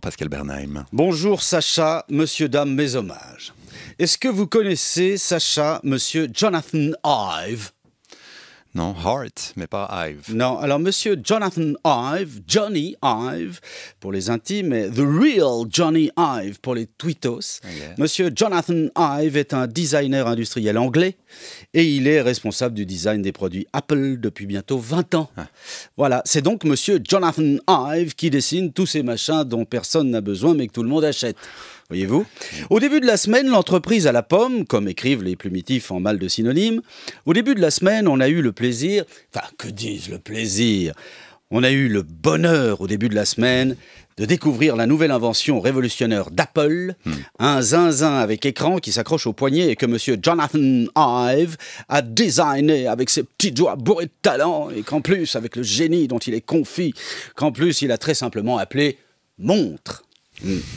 Pascal Bernheim. Bonjour Sacha, monsieur, dame, mes hommages. Est-ce que vous connaissez Sacha, monsieur Jonathan Ive ? Non, Hart, mais pas Ive. Non, alors monsieur Jonathan Ive, Johnny Ive pour les intimes, et The Real Johnny Ive pour les tweetos. Okay. Monsieur Jonathan Ive est un designer industriel anglais et il est responsable du design des produits Apple depuis bientôt 20 ans. Ah. Voilà, c'est donc monsieur Jonathan Ive qui dessine tous ces machins dont personne n'a besoin mais que tout le monde achète. Voyez-vous ? Au début de la semaine, l'entreprise à la pomme, comme écrivent les plumitifs en mal de synonymes, au début de la semaine, on a eu le plaisir, enfin, que dis-je, le plaisir ? On a eu le bonheur au début de la semaine de découvrir la nouvelle invention révolutionnaire d'Apple, un zinzin avec écran qui s'accroche au poignet et que monsieur Jonathan Ive a designé avec ses petits doigts bourrés de talent et qu'en plus, avec le génie dont il est confit, qu'en plus, il a très simplement appelé montre.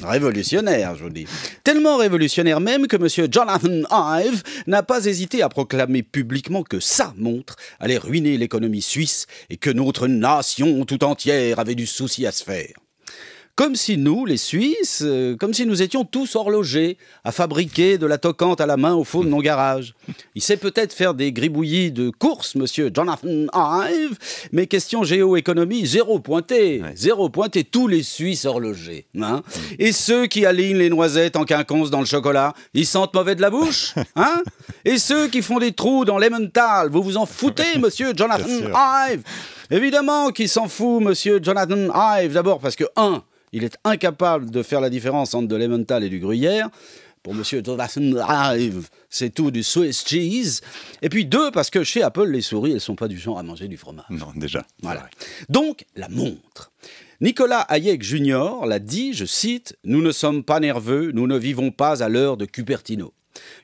Révolutionnaire, je vous dis. Tellement révolutionnaire même que monsieur Jonathan Ive n'a pas hésité à proclamer publiquement que sa montre allait ruiner l'économie suisse et que notre nation tout entière avait du souci à se faire. Comme si nous, les Suisses, comme si nous étions tous horlogers à fabriquer de la toquante à la main au fond de nos garages. Il sait peut-être faire des gribouillis de course, monsieur Jonathan Ive, mais question géoéconomie, zéro pointé. Ouais. Zéro pointé, tous les Suisses horlogers. Hein. Et ceux qui alignent les noisettes en quinconce dans le chocolat, ils sentent mauvais de la bouche. Hein. Et ceux qui font des trous dans l'Emmental, vous vous en foutez, monsieur Jonathan Ive. Évidemment qu'il s'en fout, monsieur Jonathan Ive, d'abord parce que, il est incapable de faire la différence entre de l'Emmental et du gruyère. Pour monsieur Jonathan Ive, c'est tout du Swiss cheese. Et puis 2, parce que chez Apple, les souris, elles ne sont pas du genre à manger du fromage. Non, déjà. Voilà. Donc, la montre. Nicolas Hayek Jr. l'a dit, je cite, « Nous ne sommes pas nerveux, nous ne vivons pas à l'heure de Cupertino ».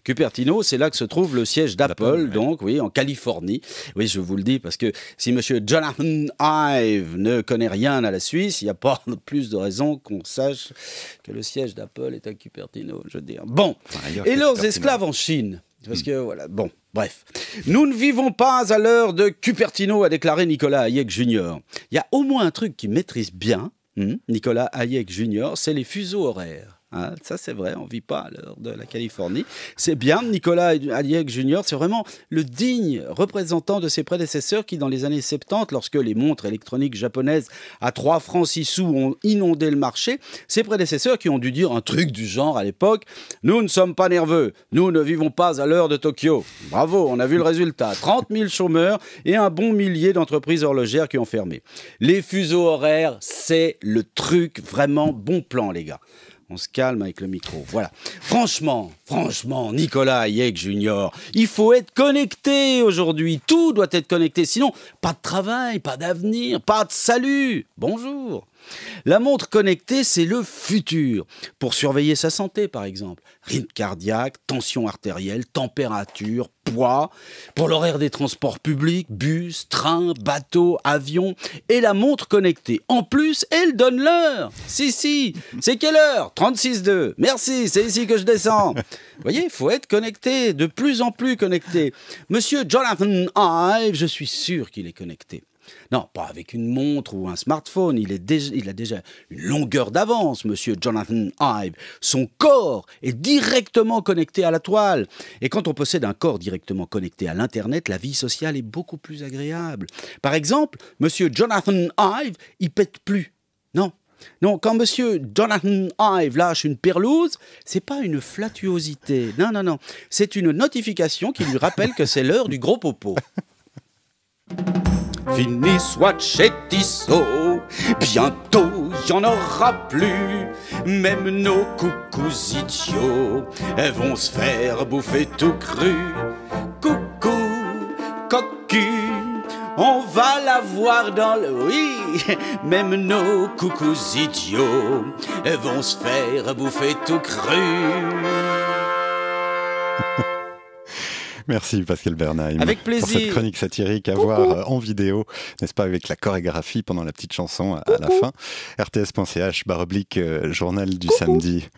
Cupertino, c'est là que se trouve le siège d'Apple, donc, oui, en Californie. Oui, je vous le dis, parce que si monsieur Jonathan Ive ne connaît rien à la Suisse, il n'y a pas plus de raison qu'on sache que le siège d'Apple est à Cupertino, je veux dire. Bon, et leurs esclaves en Chine, parce que, voilà, bon, bref. Nous ne vivons pas à l'heure de Cupertino, a déclaré Nicolas Hayek Jr. Il y a au moins un truc qu'il maîtrise bien, Nicolas Hayek Jr., c'est les fuseaux horaires. Hein, ça c'est vrai, on ne vit pas à l'heure de la Californie. C'est bien, Nicolas Hayek Jr., c'est vraiment le digne représentant de ses prédécesseurs qui, dans les années 70, lorsque les montres électroniques japonaises à 3 francs 6 sous ont inondé le marché, ses prédécesseurs qui ont dû dire un truc du genre à l'époque « Nous ne sommes pas nerveux, nous ne vivons pas à l'heure de Tokyo ». Bravo, on a vu le résultat. 30 000 chômeurs et un bon millier d'entreprises horlogères qui ont fermé. Les fuseaux horaires, c'est le truc vraiment bon plan, les gars. On se calme avec le micro, voilà. Franchement, Nicolas Hayek Jr., il faut être connecté aujourd'hui. Tout doit être connecté, sinon pas de travail, pas d'avenir, pas de salut. Bonjour. La montre connectée, c'est le futur. Pour surveiller sa santé, par exemple. Rythme cardiaque, tension artérielle, température, poids. Pour l'horaire des transports publics, bus, train, bateau, avion. Et la montre connectée. En plus, elle donne l'heure. Si. C'est quelle heure ? 36,2. Merci, c'est ici que je descends. Vous voyez, il faut être connecté, de plus en plus connecté. Monsieur Jonathan Ive, je suis sûr qu'il est connecté. Non, pas avec une montre ou un smartphone, il a déjà une longueur d'avance, monsieur Jonathan Ive. Son corps est directement connecté à la toile. Et quand on possède un corps directement connecté à l'Internet, la vie sociale est beaucoup plus agréable. Par exemple, monsieur Jonathan Ive, il pète plus. Non, quand monsieur Jonathan Ive lâche une perlouse, c'est pas une flatuosité. Non. C'est une notification qui lui rappelle que c'est l'heure du gros popo. Fini soit chez Tissot, bientôt y en aura plus. Même nos coucous idiots, elles vont se faire bouffer tout cru. Coucou, cocu, on va la voir dans le... Oui, même nos coucous idiots, elles vont se faire bouffer tout cru. Merci Pascal Bernheim. Avec plaisir. Pour cette chronique satirique à voir en vidéo, n'est-ce pas, avec la chorégraphie pendant la petite chanson à la fin. rts.ch/ journal du samedi.